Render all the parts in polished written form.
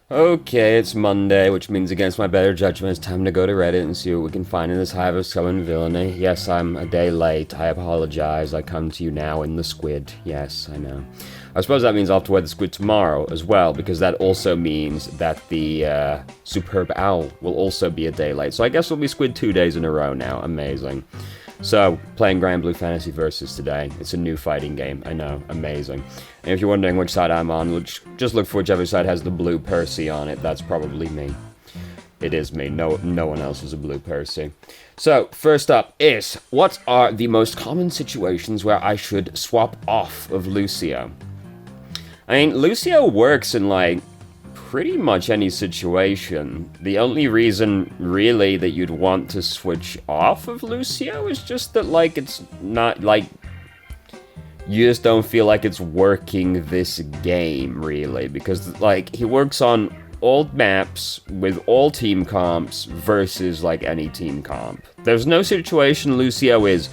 Okay, it's Monday, which means against my better judgment, it's time to go to Reddit and see what we can find in this hive of scum and villainy. Yes, I'm a day late. I apologize. I come to you now in the squid. Yes, I know. I suppose that means I'll have to wear the squid tomorrow as well, because that also means that the superb owl will also be a day late. So I guess we'll be squid 2 days in a row now. Amazing. So, playing Grand Blue Fantasy Versus today. It's a new fighting game, I know, amazing. And if you're wondering which side I'm on, just look for whichever side has the blue Percy on it. That's probably me. It is me. No one else is a blue Percy. So, first up is, what are the most common situations where I should swap off of Lucio? I mean, Lucio works in, like, pretty much any situation. The only reason, really, that you'd want to switch off of Lucio is just that, like, it's not, like, you just don't feel like it's working this game, really, because, like, he works on all maps with all team comps versus, like, any team comp. There's no situation Lucio is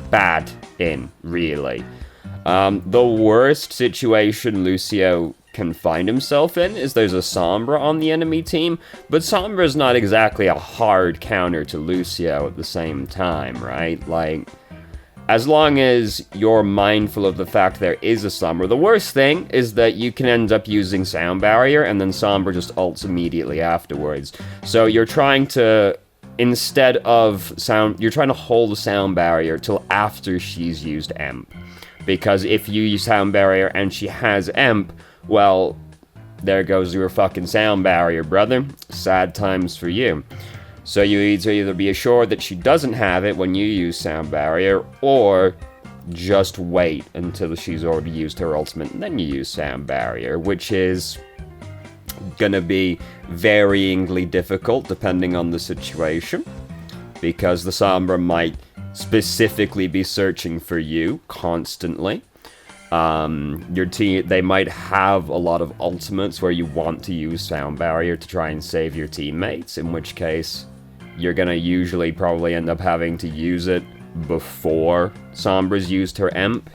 bad in, really. The worst situation Lucio can find himself in is there's a Sombra on the enemy team, but Sombra's not exactly a hard counter to Lucio at the same time, right? Like, as long as you're mindful of the fact there is a Sombra, the worst thing is that you can end up using Sound Barrier, and then Sombra just ults immediately afterwards. So you're trying to, instead of you're trying to hold the Sound Barrier till after she's used Emp. Because if you use Sound Barrier and she has Emp, well, there goes your fucking Sound Barrier, brother. Sad times for you. So you need to either be assured that she doesn't have it when you use Sound Barrier, or just wait until she's already used her ultimate, and then you use Sound Barrier, which is gonna be varyingly difficult depending on the situation, because the Sombra might specifically be searching for you constantly. Your team, they might have a lot of ultimates where you want to use Sound Barrier to try and save your teammates, in which case you're gonna usually probably end up having to use it before Sombra's used her Emp.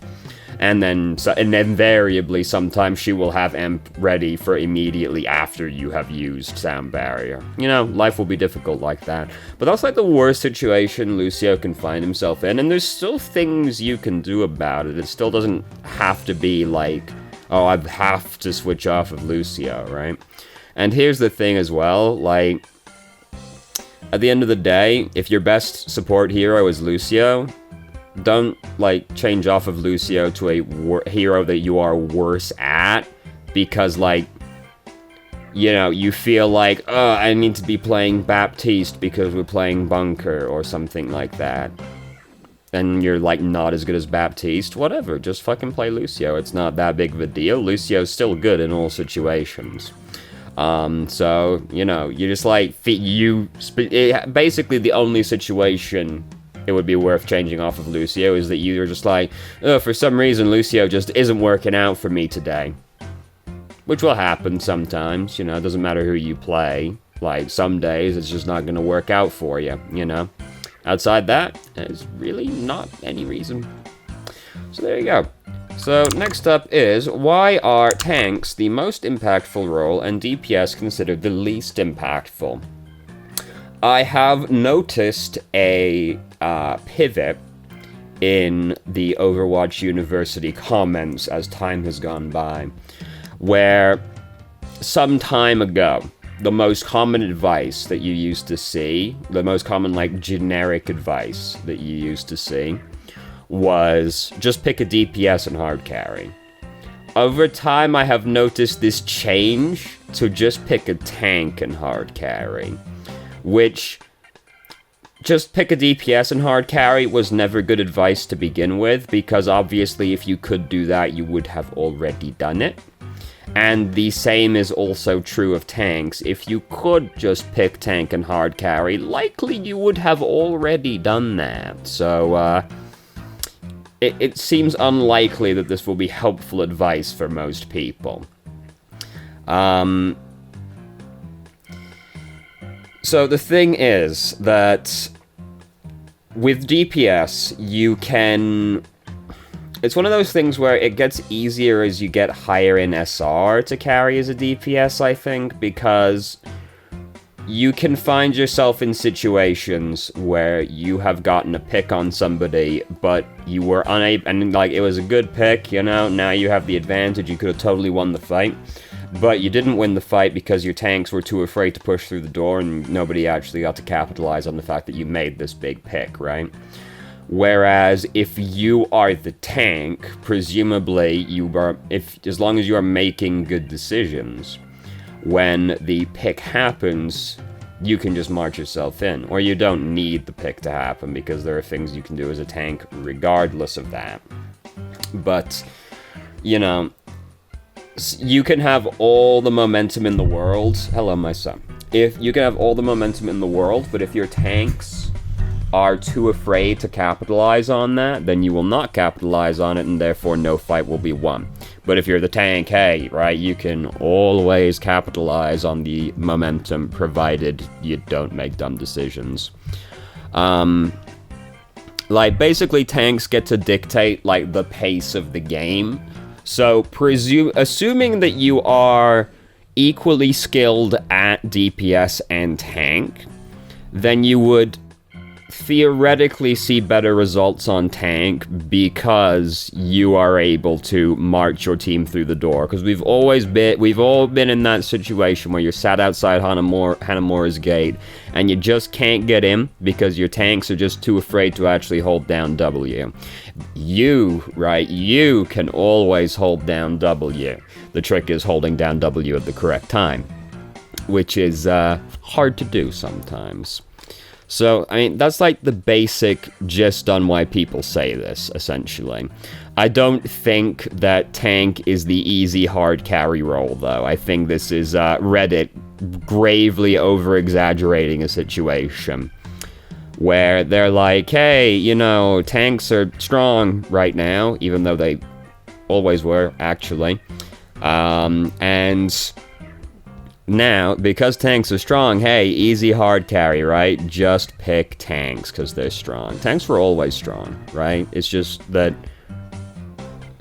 And then invariably, sometimes she will have Emp ready for immediately after you have used Sound Barrier. You know, life will be difficult like that. But that's like the worst situation Lucio can find himself in, and there's still things you can do about it. It still doesn't have to be like, oh, I have to switch off of Lucio, right? And here's the thing as well, like, at the end of the day, if your best support hero is Lucio, don't, like, change off of Lucio to a hero that you are worse at, because, like, you know, you feel like, oh, I need to be playing Baptiste because we're playing Bunker, or something like that. And you're, like, not as good as Baptiste. Whatever, just fucking play Lucio. It's not that big of a deal. Lucio's still good in all situations. So, you know, you just, like, basically the only situation it would be worth changing off of Lucio is that you're just like, oh, for some reason Lucio just isn't working out for me today. Which will happen sometimes, you know, it doesn't matter who you play. Like, some days it's just not going to work out for you, you know. Outside that, there's really not any reason. So there you go. So next up is, why are tanks the most impactful role and DPS considered the least impactful? I have noticed a pivot in the Overwatch University comments as time has gone by, where some time ago, the most common advice that you used to see, the most common, like, generic advice that you used to see, was just pick a DPS and hard carry. Over time, I have noticed this change to just pick a tank and hard carry, which, just pick a DPS and hard carry was never good advice to begin with, because obviously if you could do that, you would have already done it. And the same is also true of tanks. If you could just pick tank and hard carry, likely you would have already done that. So, it seems unlikely that this will be helpful advice for most people. So the thing is that with DPS, you can it's one of those things where it gets easier as you get higher in SR to carry as a DPS, I think, because you can find yourself in situations where you have gotten a pick on somebody, but you were unable, and like, it was a good pick, you know, now you have the advantage, you could have totally won the fight, but you didn't win the fight because your tanks were too afraid to push through the door, and nobody actually got to capitalize on the fact that you made this big pick, right? Whereas if you are the tank, presumably you are, as long as you are making good decisions, when the pick happens, you can just march yourself in, or you don't need the pick to happen because there are things you can do as a tank regardless of that. But, you know, you can have all the momentum in the world. Hello, my son. If you can have all the momentum in the world, but if your tanks are too afraid to capitalize on that, then you will not capitalize on it, and therefore no fight will be won. But if you're the tank, hey, right, you can always capitalize on the momentum, provided you don't make dumb decisions. Like, basically, tanks get to dictate, like, the pace of the game. So, assuming that you are equally skilled at DPS and tank, then you would theoretically see better results on tank because you are able to march your team through the door. Because we've all been in that situation where you're sat outside Hanamura's gate and you just can't get in because your tanks are just too afraid to actually hold down W. You can always hold down W. The trick is holding down W at the correct time, which is hard to do sometimes. So, I mean, that's like the basic gist on why people say this, essentially. I don't think that tank is the easy hard carry role, though. I think this is Reddit gravely over-exaggerating a situation where they're like, hey, you know, tanks are strong right now, even though they always were, actually. And now, because tanks are strong, hey, easy hard carry, right? Just pick tanks, because they're strong. Tanks were always strong, right? It's just that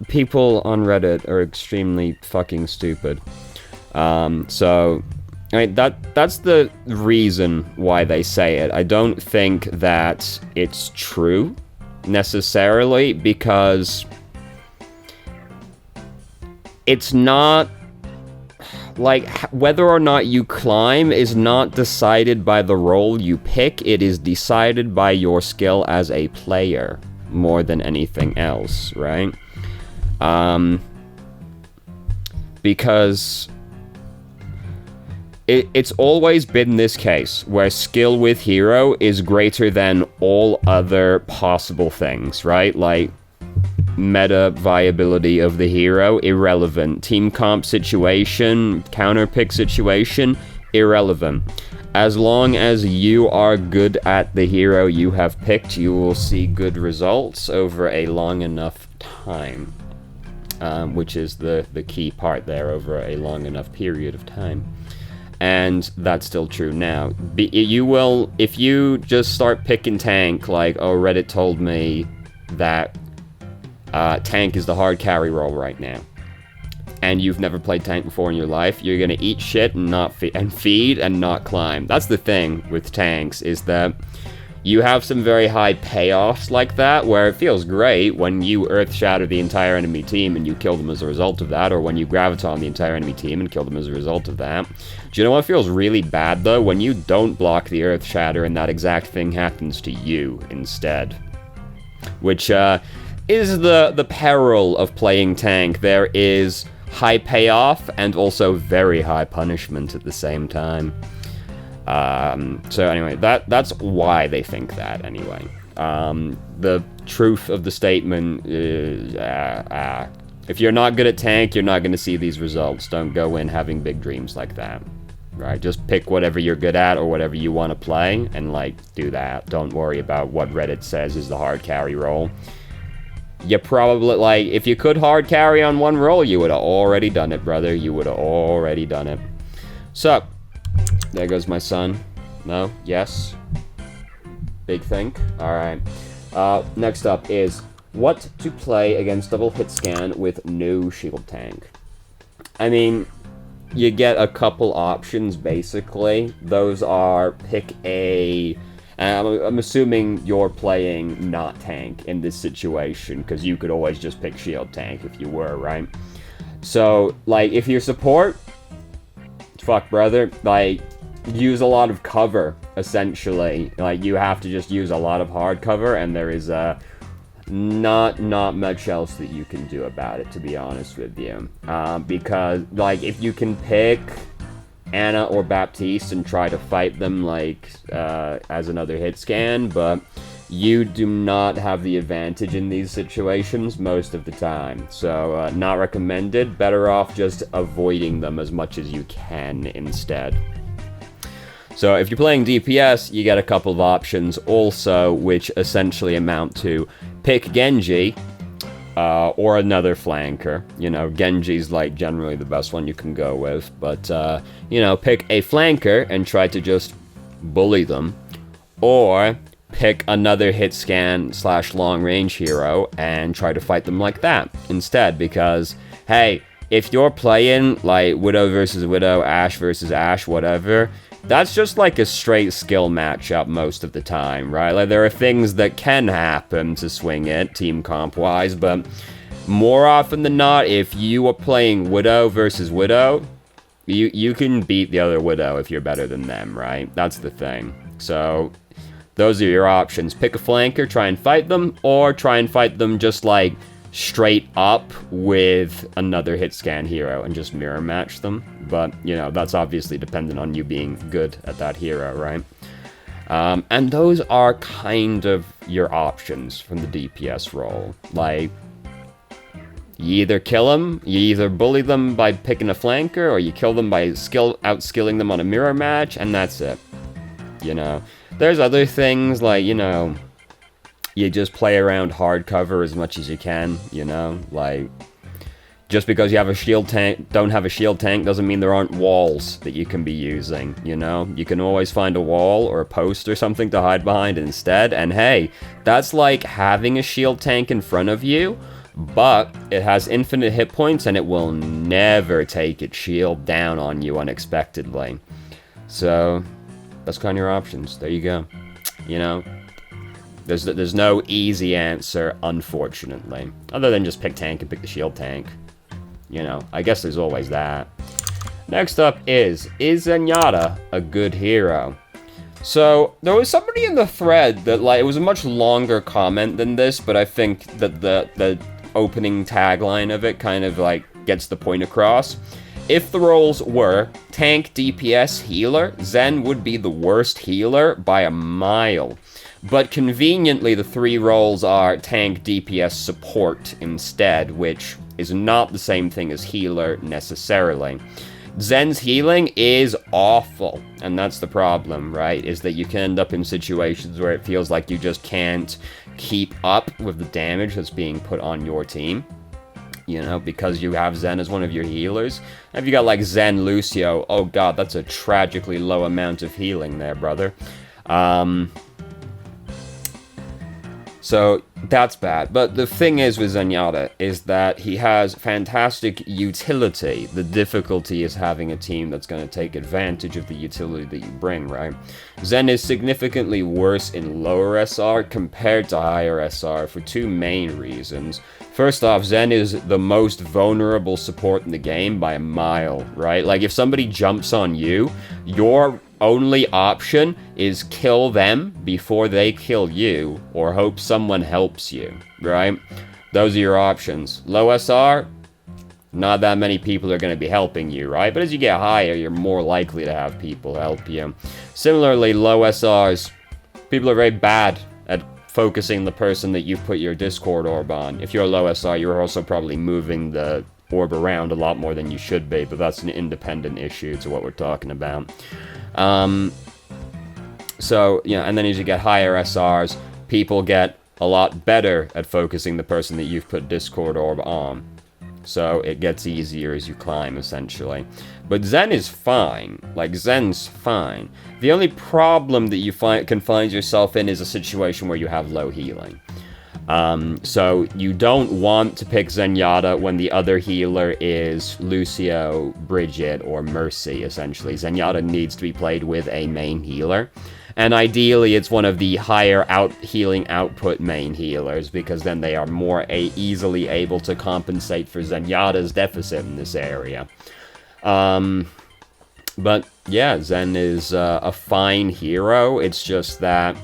people on Reddit are extremely fucking stupid. So, I mean, that's the reason why they say it. I don't think that it's true, necessarily, because it's not... Like, whether or not you climb is not decided by the role you pick, it is decided by your skill as a player, more than anything else, right? Because it's always been this case, where skill with hero is greater than all other possible things, right? Like, meta viability of the hero, irrelevant. Team comp situation, counter pick situation, irrelevant. As long as you are good at the hero you have picked, you will see good results over a long enough time. Which is the key part there, over a long enough period of time. And that's still true now. You will, if you just start picking tank, like, oh, Reddit told me that tank is the hard carry role right now, and you've never played tank before in your life, you're gonna eat shit and not feed and not climb. That's the thing with tanks, is that you have some very high payoffs like that, where it feels great when you earth shatter the entire enemy team and you kill them as a result of that, or when you graviton the entire enemy team and kill them as a result of that. Do you know what feels really bad, though? When you don't block the earth shatter and that exact thing happens to you instead. Which, is the peril of playing tank. There is high payoff and also very high punishment at the same time. So anyway, that's why they think that, anyway. The truth of the statement is, if you're not good at tank, you're not going to see these results. Don't go in having big dreams like that. Right? Just pick whatever you're good at or whatever you want to play and, like, do that. Don't worry about what Reddit says is the hard carry role. You probably, like, if you could hard carry on one roll, you would have already done it, brother. You would have already done it. So, there goes my son. No? Yes? Big think? Alright. Next up is What to play against double hit scan with no shield tank? I mean, you get a couple options, basically. Those are pick a... I'm assuming you're playing not tank in this situation, because you could always just pick shield tank if you were, right? So, like, if you're support, fuck, brother, like, use a lot of cover, essentially. Like, you have to just use a lot of hard cover, and there is, not much else that you can do about it, to be honest with you. Because, like, if you can pick Anna or Baptiste and try to fight them, like, as another hit scan, but you do not have the advantage in these situations most of the time. So, not recommended. Better off just avoiding them as much as you can instead. So if you're playing DPS, you get a couple of options also, which essentially amount to pick Genji, or another flanker. You know, Genji's like generally the best one you can go with, but, you know, pick a flanker and try to just bully them, or pick another hit scan / long range hero and try to fight them like that instead, because, hey, if you're playing like Widow versus Widow, Ashe versus Ashe, whatever, that's just like a straight skill matchup most of the time, right? Like, there are things that can happen to swing it, team comp-wise, but more often than not, if you are playing Widow versus Widow, you can beat the other Widow if you're better than them, right? That's the thing. So, those are your options. Pick a flanker, try and fight them, or try and fight them just, like, straight up with another hit scan hero and just mirror match them. But, you know, that's obviously dependent on you being good at that hero, right? And those are kind of your options from the DPS role. Like, you either kill them, you either bully them by picking a flanker, or you kill them by outskilling them on a mirror match, and that's it. You know, there's other things like, you know, you just play around hard cover as much as you can, you know? Like, just because you have a shield tank, don't have a shield tank, doesn't mean there aren't walls that you can be using, you know? You can always find a wall or a post or something to hide behind instead, and hey, that's like having a shield tank in front of you, but it has infinite hit points and it will never take its shield down on you unexpectedly. So, that's kind of your options. There you go. You know? There's no easy answer, unfortunately. Other than just pick tank and pick the shield tank. You know, I guess there's always that. Next up is Zenyatta a good hero? So, there was somebody in the thread that, like, it was a much longer comment than this, but I think that the opening tagline of it kind of, like, gets the point across. If the roles were tank, DPS, healer, Zen would be the worst healer by a mile. But conveniently, the three roles are tank, DPS, support instead, which is not the same thing as healer necessarily. Zen's healing is awful, and that's the problem, right? Is that you can end up in situations where it feels like you just can't keep up with the damage that's being put on your team. You know, because you have Zen as one of your healers. If you got like Zen Lucio, oh god, that's a tragically low amount of healing there, brother. So, that's bad. But the thing is with Zenyatta is that he has fantastic utility. The difficulty is having a team that's going to take advantage of the utility that you bring, right? Zen is significantly worse in lower SR compared to higher SR for two main reasons. First off, Zen is the most vulnerable support in the game by a mile, right? Like, if somebody jumps on you, your only option is kill them before they kill you, or hope someone helps you, right? Those are your options. Low SR, not that many people are going to be helping you, right? But as you get higher, you're more likely to have people help you. Similarly, low SRs, people are very bad at focusing the person that you've put your Discord orb on. If you're a low SR, you're also probably moving the orb around a lot more than you should be, but that's an independent issue to what we're talking about. So, you know, and then as you get higher SRs, people get a lot better at focusing the person that you've put Discord orb on. So it gets easier as you climb, essentially. But Zen is fine. Like, Zen's fine. The only problem that you can find yourself in is a situation where you have low healing. So you don't want to pick Zenyatta when the other healer is Lucio, Bridget, or Mercy, essentially. Zenyatta needs to be played with a main healer. And ideally, it's one of the higher healing output main healers, because then they are more easily able to compensate for Zenyatta's deficit in this area. But yeah, Zen is a fine hero. It's just that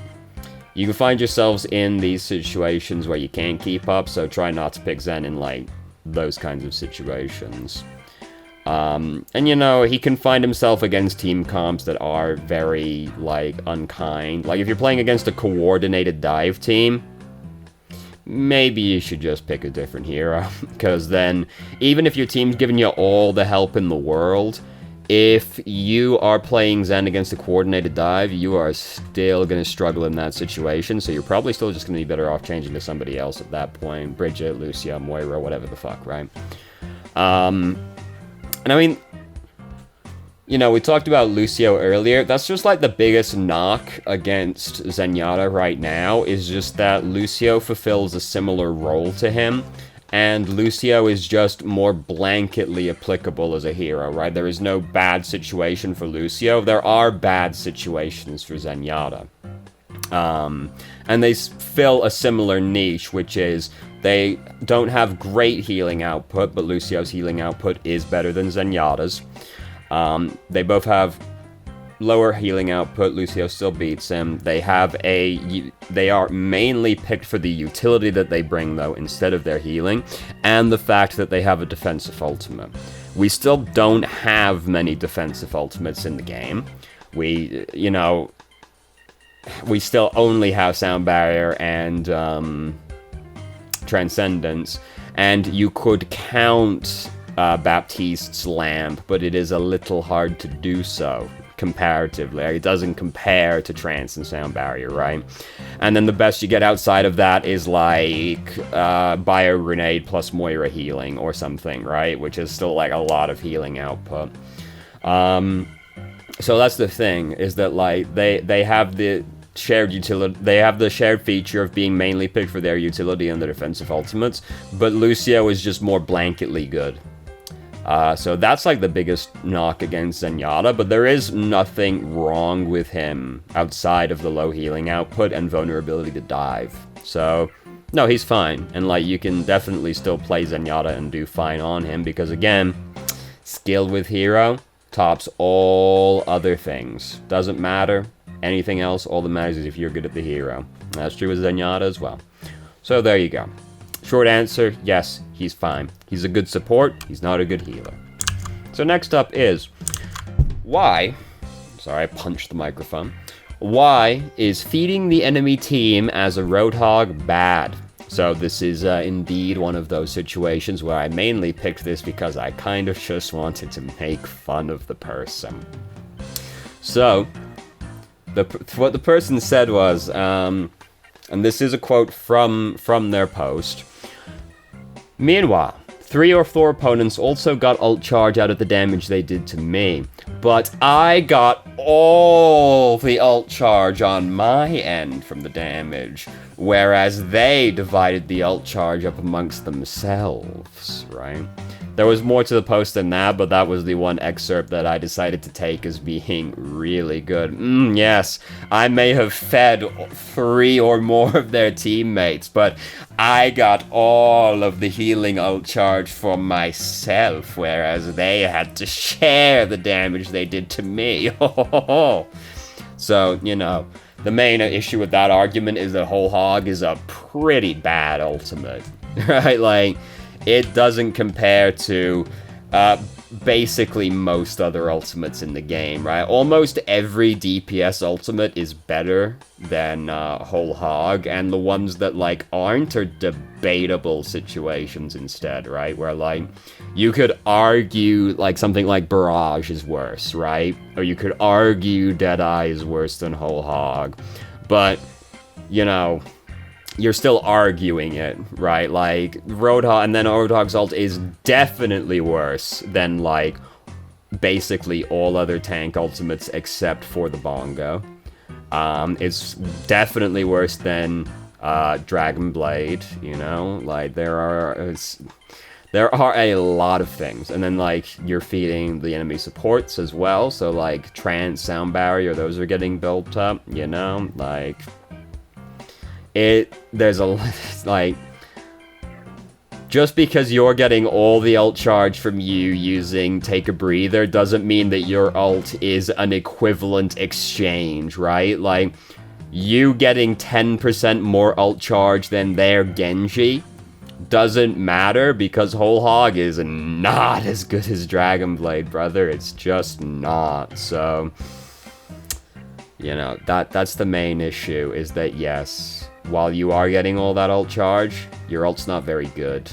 you can find yourselves in these situations where you can't keep up, so try not to pick Zen in, like, those kinds of situations. And, you know, he can find himself against team comps that are very, like, unkind. Like, if you're playing against a coordinated dive team, maybe you should just pick a different hero. Because then, even if your team's giving you all the help in the world, if you are playing Zen against a coordinated dive, you are still going to struggle in that situation, so you're probably still just going to be better off changing to somebody else at that point. Bridget, Lucia, Moira, whatever the fuck, right? And I mean, you know, we talked about Lucio earlier. That's just like the biggest knock against Zenyatta right now, is just that Lucio fulfills a similar role to him. And Lucio is just more blanketly applicable as a hero, right? There is no bad situation for Lucio. There are bad situations for Zenyatta. And they fill a similar niche, which is they don't have great healing output, but Lucio's healing output is better than Zenyatta's. They both have lower healing output. Lucio still beats him. They are mainly picked for the utility that they bring, though, instead of their healing, and the fact that they have a defensive ultimate. We still don't have many defensive ultimates in the game. We still only have Sound Barrier and Transcendence, and you could count Baptiste's Lamp, but it is a little hard to do so. Comparatively, it doesn't compare to Trance and Sound Barrier, right? And then the best you get outside of that is like Bio Grenade plus Moira healing or something, right? Which is still like a lot of healing output. So that's the thing, is that like they have the shared utility, they have the shared feature of being mainly picked for their utility and their defensive ultimates, but Lucio is just more blanketly good. So that's like the biggest knock against Zenyatta, but there is nothing wrong with him outside of the low healing output and vulnerability to dive. So, no, he's fine, and like you can definitely still play Zenyatta and do fine on him, because again, skill with hero tops all other things. Doesn't matter anything else, all that matters is if you're good at the hero. That's true with Zenyatta as well. So there you go. Short answer, yes, he's fine. He's a good support, he's not a good healer. So next up is, why, sorry I punched the microphone, why is feeding the enemy team as a Roadhog bad? So this is indeed one of those situations where I mainly picked this because I kind of just wanted to make fun of the person. So, what the person said was, and this is a quote from their post, "Meanwhile, 3 or 4 opponents also got ult charge out of the damage they did to me, but I got all the ult charge on my end from the damage, whereas they divided the ult charge up amongst themselves," right? There was more to the post than that, but that was the one excerpt that I decided to take as being really good. Yes, I may have fed 3 or more of their teammates, but I got all of the healing ult charge for myself, whereas they had to share the damage they did to me. So, you know, the main issue with that argument is that Whole Hog is a pretty bad ultimate, right? Like, it doesn't compare to basically most other ultimates in the game, right? Almost every DPS ultimate is better than Whole Hog, and the ones that, like, aren't are debatable situations instead, right? Where, like, you could argue, like, something like Barrage is worse, right? Or you could argue Deadeye is worse than Whole Hog, but, you know, you're still arguing it, right? Like, Roadhog, and then Roadhog's ult is definitely worse than, like, basically all other tank ultimates except for the Bongo. It's definitely worse than Dragon Blade, you know? Like, there are a lot of things. And then, like, you're feeding the enemy supports as well. So, like, Trance, Sound Barrier, those are getting built up, you know? Like, there's a, like, just because you're getting all the ult charge from you using Take a Breather doesn't mean that your ult is an equivalent exchange, right? Like, you getting 10% more ult charge than their Genji doesn't matter because Whole Hog is not as good as Dragon Blade, brother. It's just not. So, you know, that's the main issue, is that, yes, while you are getting all that ult charge, your ult's not very good.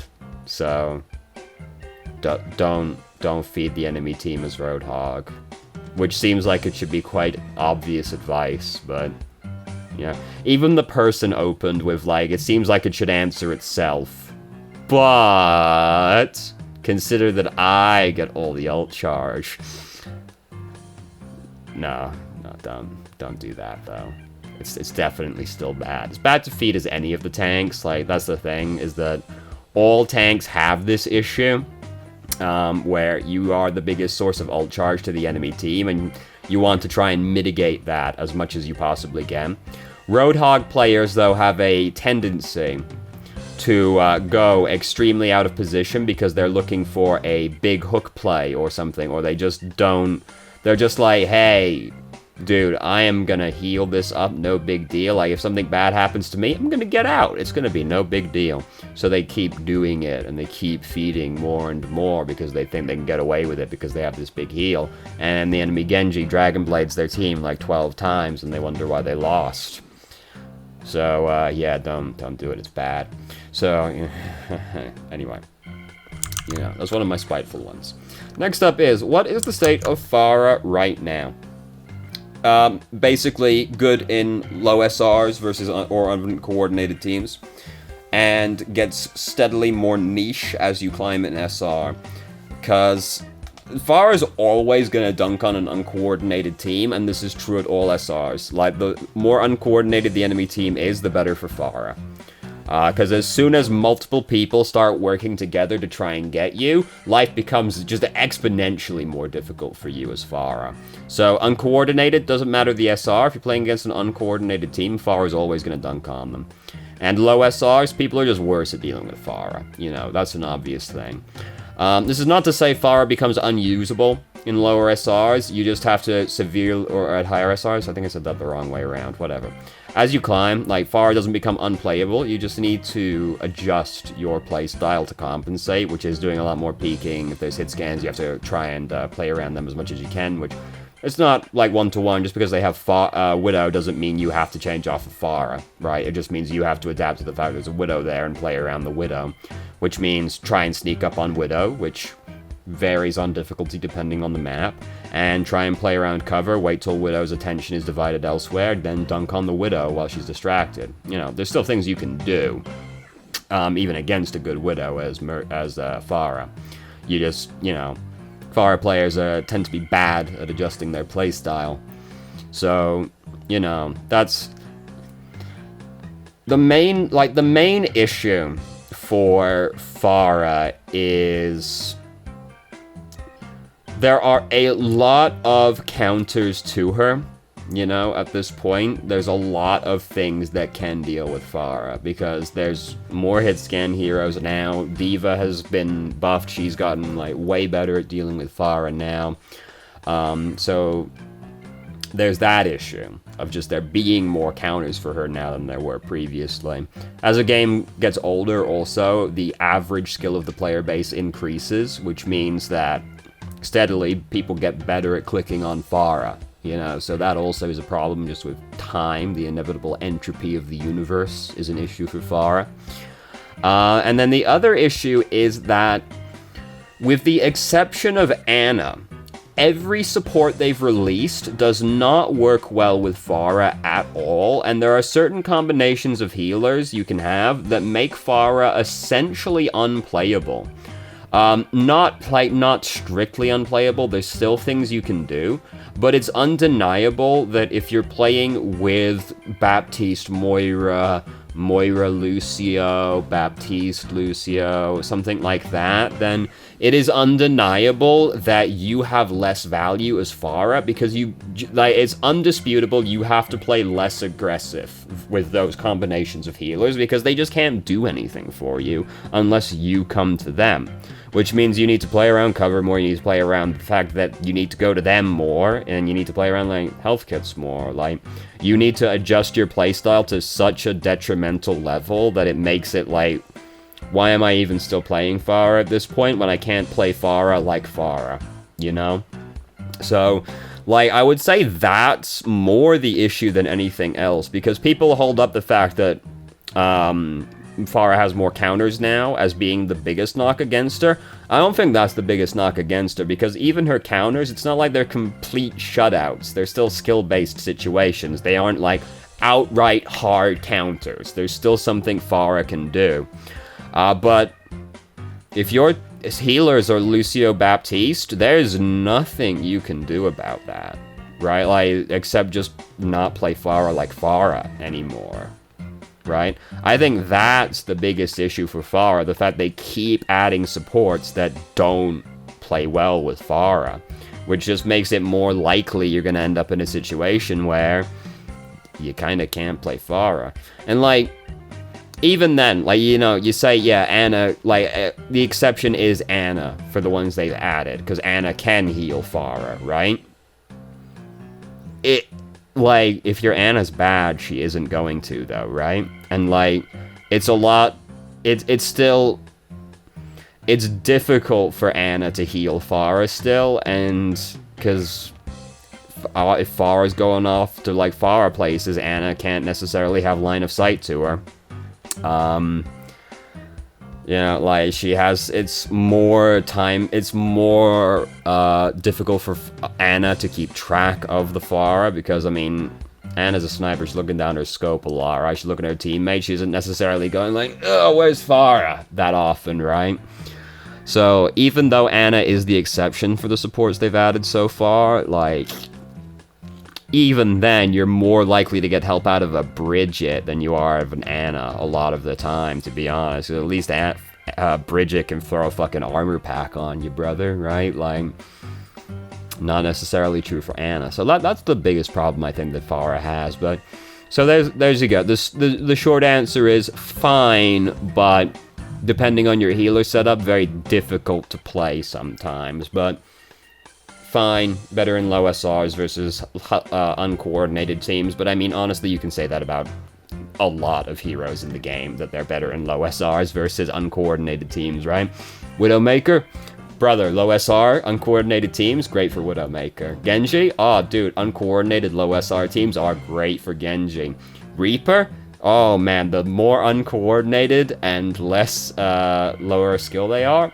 So, don't feed the enemy team as Roadhog. Which seems like it should be quite obvious advice, but, you know, even the person opened with, like, it seems like it should answer itself. But consider that I get all the ult charge. No, don't do that, though. It's definitely still bad. It's bad to feed as any of the tanks. Like, that's the thing, is that all tanks have this issue, where you are the biggest source of ult charge to the enemy team, and you want to try and mitigate that as much as you possibly can. Roadhog players, though, have a tendency to go extremely out of position because they're looking for a big hook play or something, or they just don't. They're just like, hey, dude, I am gonna heal this up, no big deal. Like, if something bad happens to me, I'm gonna get out. It's gonna be no big deal. So they keep doing it, and they keep feeding more and more because they think they can get away with it because they have this big heal. And the enemy Genji Dragon Blades their team like 12 times, and they wonder why they lost. So, yeah, don't do it. It's bad. So, anyway. You know, that's one of my spiteful ones. Next up is, what is the state of Pharah right now? Basically good in low SRs versus or uncoordinated teams, and gets steadily more niche as you climb in SR, because Pharah is always going to dunk on an uncoordinated team, and this is true at all SRs. Like, the more uncoordinated the enemy team is, the better for Pharah. Because as soon as multiple people start working together to try and get you, life becomes just exponentially more difficult for you as Pharah. So, uncoordinated, doesn't matter the SR. If you're playing against an uncoordinated team, Pharah is always going to dunk on them. And low SRs, people are just worse at dealing with Pharah. You know, that's an obvious thing. This is not to say Pharah becomes unusable in lower SRs. You just have to or at higher SRs. I think I said that the wrong way around. Whatever. As you climb, like, Pharah doesn't become unplayable. You just need to adjust your playstyle to compensate, which is doing a lot more peeking. If there's hit scans, you have to try and play around them as much as you can, which it's not like one-to-one. Just because they have Widow doesn't mean you have to change off of Pharah, right? It just means you have to adapt to the fact there's a Widow there and play around the Widow, which means try and sneak up on Widow, which varies on difficulty depending on the map, and try and play around cover, wait till Widow's attention is divided elsewhere, then dunk on the Widow while she's distracted. You know, there's still things you can do, even against a good Widow as Pharah. You just, you know, Pharah players tend to be bad at adjusting their playstyle. So, you know, that's the main issue for Pharah is there are a lot of counters to her, you know, at this point. There's a lot of things that can deal with Pharah, because there's more hit scan heroes now. Diva has been buffed. She's gotten, like, way better at dealing with Pharah now. So there's that issue of just there being more counters for her now than there were previously. As the game gets older also, the average skill of the player base increases, which means that steadily people get better at clicking on Pharah, you know, so that also is a problem just with time. The inevitable entropy of the universe is an issue for Pharah. And then the other issue is that, with the exception of Ana, every support they've released does not work well with Pharah at all, and there are certain combinations of healers you can have that make Pharah essentially unplayable. Not strictly unplayable, there's still things you can do, but it's undeniable that if you're playing with Baptiste, Moira, Moira Lucio, Baptiste Lucio, something like that, then it is undeniable that you have less value as Pharah, because it's undisputable you have to play less aggressive with those combinations of healers, because they just can't do anything for you unless you come to them. Which means you need to play around cover more, you need to play around the fact that you need to go to them more, and you need to play around, like, health kits more. Like, you need to adjust your playstyle to such a detrimental level that it makes it, like, why am I even still playing Pharah at this point when I can't play Pharah like Pharah, you know? So, like, I would say that's more the issue than anything else, because people hold up the fact that, Pharah has more counters now as being the biggest knock against her. I don't think that's the biggest knock against her, because even her counters, it's not like they're complete shutouts. They're still skill-based situations. They aren't, like, outright hard counters. There's still something Pharah can do. But if your healers are Lucio Baptiste, there's nothing you can do about that, right? Like, except just not play Pharah like Pharah anymore. Right? I think that's the biggest issue for Pharah, the fact they keep adding supports that don't play well with Pharah, which just makes it more likely you're going to end up in a situation where you kind of can't play Pharah. And, like, even then, like, you know, you say, yeah, Ana, like, the exception is Ana for the ones they've added, because Ana can heal Pharah, right? Like, if your Ana's bad, she isn't going to, though, right? And, like, it's a lot... It's still... It's difficult for Ana to heal Pharah still, and... Because... if Pharah's going off to, like, Pharah places, Ana can't necessarily have line of sight to her. You know, like, she has... It's more difficult for Ana to keep track of the Pharah, because, I mean, Ana's a sniper, she's looking down her scope a lot, right? She's looking at her teammate, she isn't necessarily going like, oh, where's Pharah? That often, right? So, even though Ana is the exception for the supports they've added so far, like... Even then, you're more likely to get help out of a Bridget than you are of an Ana a lot of the time, to be honest. At least Bridget can throw a fucking armor pack on you, brother, right? Like, not necessarily true for Ana. So that's the biggest problem I think that Pharah has. But so there's you go. The short answer is fine, but depending on your healer setup, very difficult to play sometimes. But fine, better in low SRs versus uncoordinated teams, but I mean, honestly, you can say that about a lot of heroes in the game, that they're better in low SRs versus uncoordinated teams, right? Widowmaker, brother, low SR, uncoordinated teams, great for Widowmaker. Genji, oh, dude, uncoordinated low SR teams are great for Genji. Reaper, oh man, the more uncoordinated and less lower skill they are,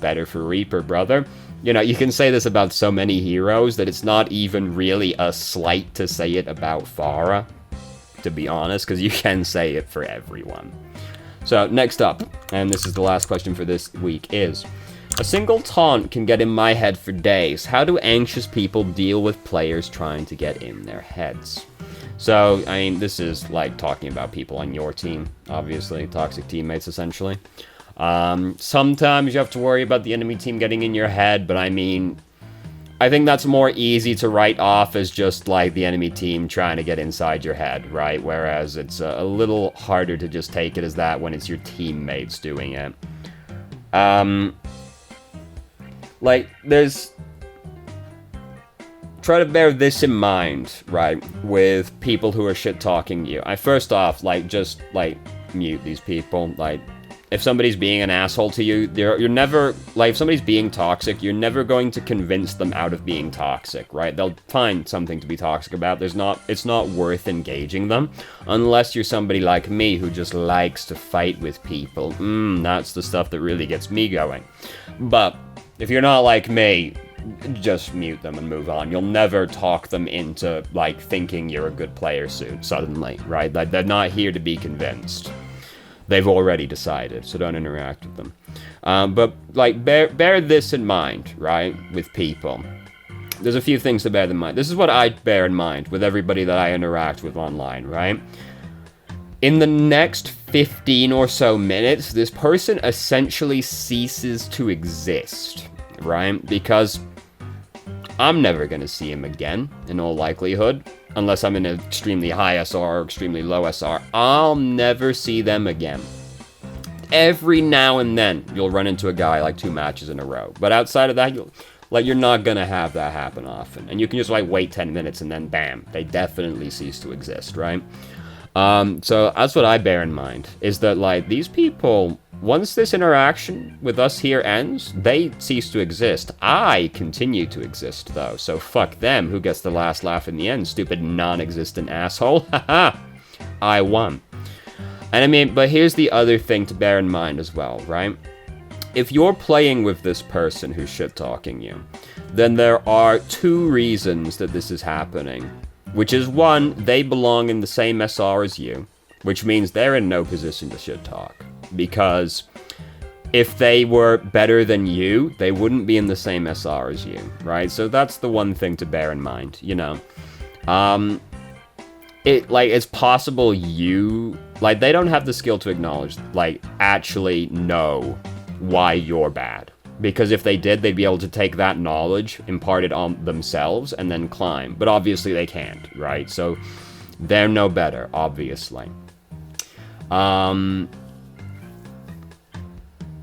better for Reaper, brother. You know, you can say this about so many heroes that it's not even really a slight to say it about Pharah, to be honest, because you can say it for everyone. So, next up, and this is the last question for this week, is... A single taunt can get in my head for days. How do anxious people deal with players trying to get in their heads? So, I mean, this is like talking about people on your team, obviously. Toxic teammates, essentially. Sometimes you have to worry about the enemy team getting in your head, but I mean, I think that's more easy to write off as just like the enemy team trying to get inside your head, right? Whereas it's a little harder to just take it as that when it's your teammates doing it. Like, try to bear this in mind, right, with people who are shit-talking you. First off, like, just, like, mute these people, like... If somebody's being an asshole to you, you're never, like, if somebody's being toxic, you're never going to convince them out of being toxic, right? They'll find something to be toxic about. It's not worth engaging them, unless you're somebody like me who just likes to fight with people. That's the stuff that really gets me going. But if you're not like me, just mute them and move on. You'll never talk them into, like, thinking you're a good player suddenly, right? Like, they're not here to be convinced. They've already decided, so don't interact with them. But, like, bear this in mind, right, with people. There's a few things to bear in mind. This is what I bear in mind with everybody that I interact with online, right? in the next 15 or so minutes, this person essentially ceases to exist, right? Because I'm never going to see him again, in all likelihood, unless I'm in an extremely high SR or extremely low SR. I'll never see them again. Every now and then, you'll run into a guy like 2 matches in a row. But outside of that, you're not going to have that happen often. And you can just, like, wait 10 minutes and then, bam, they definitely cease to exist, right? So that's what I bear in mind, is that, like, these people, once this interaction with us here ends, they cease to exist. I continue to exist, though, so fuck them. Who gets the last laugh in the end, stupid non-existent asshole? Haha! I won. And I mean, but here's the other thing to bear in mind as well, right? If you're playing with this person who's shit-talking you, then there are 2 reasons that this is happening. Which is, 1, they belong in the same SR as you, which means they're in no position to shit-talk. Because if they were better than you, they wouldn't be in the same SR as you, right? So that's the one thing to bear in mind, you know. It's possible they don't have the skill to acknowledge, actually know why you're bad. Because if they did, they'd be able to take that knowledge, impart it on themselves, and then climb. But obviously they can't, right? So they're no better, obviously. What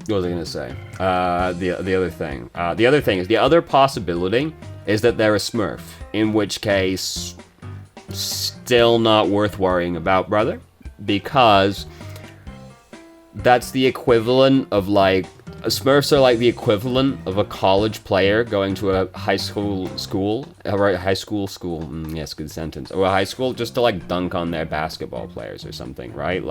was I going to say? The other thing. The other thing is, the other possibility is that they're a Smurf. In which case, still not worth worrying about, brother. Because that's the equivalent of, Smurfs are like the equivalent of a college player going to a high school, yes, good sentence, or a high school just to, dunk on their basketball players or something, right?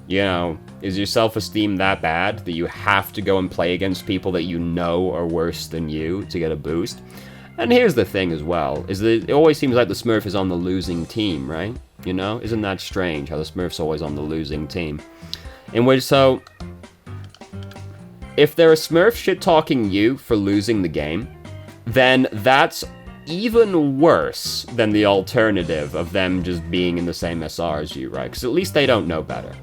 You know, is your self-esteem that bad that you have to go and play against people that you know are worse than you to get a boost? And here's the thing as well, is that it always seems like the Smurf is on the losing team, right? You know, isn't that strange how the Smurf's always on the losing team? In which, so, if they're a Smurf shit-talking you for losing the game, then that's even worse than the alternative of them just being in the same SR as you, right? Because at least they don't know better.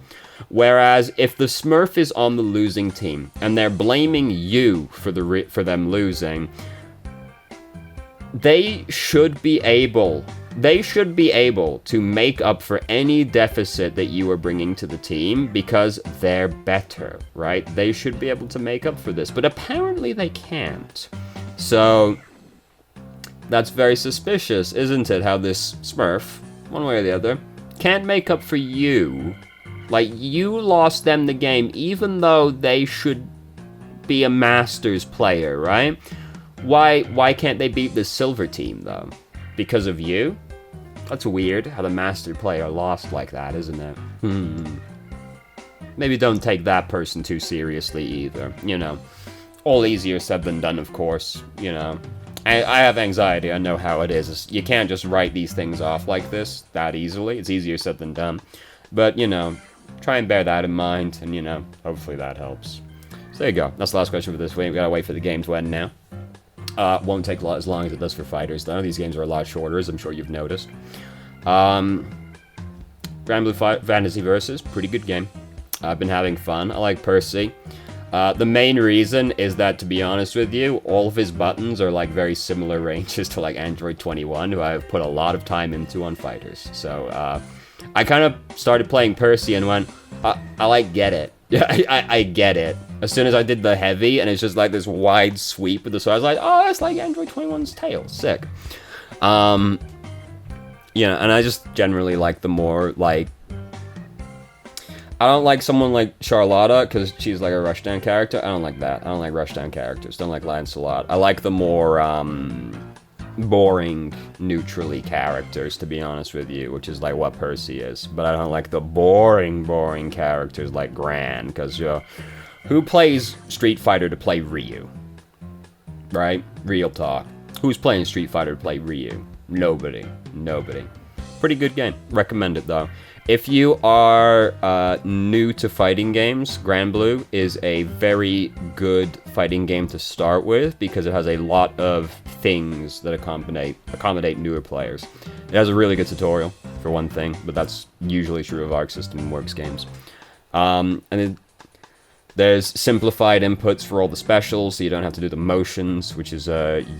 Whereas if the Smurf is on the losing team and they're blaming you for them losing, they should be able to make up for any deficit that you are bringing to the team because they're better, right? They should be able to make up for this, but apparently they can't. So that's very suspicious, isn't it? How this Smurf, one way or the other, can't make up for you. You lost them the game even though they should be a Masters player, right? Why can't they beat the silver team, though? Because of you? That's weird, how the master player lost like that, isn't it? Maybe don't take that person too seriously either, you know. All easier said than done, of course, you know. I have anxiety, I know how it is. You can't just write these things off like this that easily. It's easier said than done. But, you know, try and bear that in mind, and, you know, hopefully that helps. So there you go. That's the last question for this week. We gotta wait for the game to end now. Won't take as long as it does for fighters, though. These games are a lot shorter, as I'm sure you've noticed. Grand Blue Fantasy Versus, pretty good game. I've been having fun. I like Percy. The main reason is that, to be honest with you, all of his buttons are very similar ranges to Android 21, who I've put a lot of time into on fighters. So I kind of started playing Percy and went, I get it. Yeah, I get it. As soon as I did the heavy, and it's just this wide sweep with the sword, I was like, oh, that's like Android 21's tail. Sick. You know, and I just generally like the more, I don't like someone like Charlotta, because she's a Rushdown character. I don't like that. I don't like Rushdown characters. Don't like Lancelot. I like the more, boring, neutrally characters, to be honest with you, which is what Percy is. But I don't like the boring characters like Gran, because, who plays Street Fighter to play Ryu? Right? Real talk. Who's playing Street Fighter to play Ryu? Nobody. Pretty good game. Recommend it, though. If you are new to fighting games, Grand Blue is a very good fighting game to start with because it has a lot of things that accommodate newer players. It has a really good tutorial for one thing, but that's usually true of Arc System Works games. And then there's simplified inputs for all the specials, so you don't have to do the motions, which is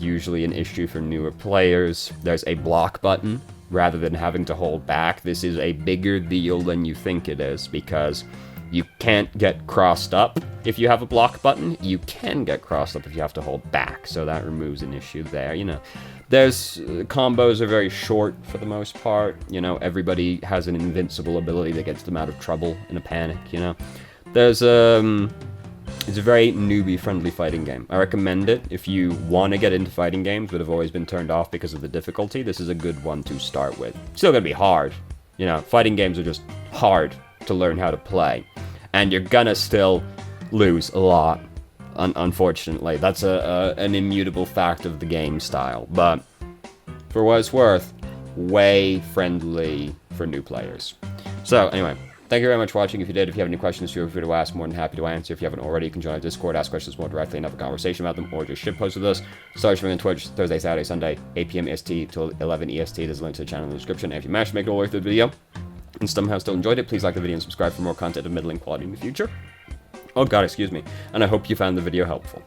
usually an issue for newer players. There's a block button, rather than having to hold back. This is a bigger deal than you think it is, because you can't get crossed up if you have a block button. You can get crossed up if you have to hold back, so that removes an issue there, you know. There's combos are very short for the most part, you know. Everybody has an invincible ability that gets them out of trouble in a panic, you know. There's it's a very newbie-friendly fighting game. I recommend it if you want to get into fighting games but have always been turned off because of the difficulty. This is a good one to start with. Still gonna be hard, you know. Fighting games are just hard to learn how to play, and you're gonna still lose a lot. Unfortunately, that's an immutable fact of the game style. But for what it's worth, way friendly for new players. So anyway. Thank you very much for watching. If you did, if you have any questions, feel free to ask. More than happy to answer. If you haven't already, you can join our Discord, ask questions more directly, and have a conversation about them, or just shitpost with us. Start streaming on Twitch Thursday, Saturday, Sunday, 8 p.m. EST till 11 EST. There's a link to the channel in the description. And if you managed to make it all the way through the video and somehow still enjoyed it, please like the video and subscribe for more content of middling quality in the future. Oh god, excuse me. And I hope you found the video helpful.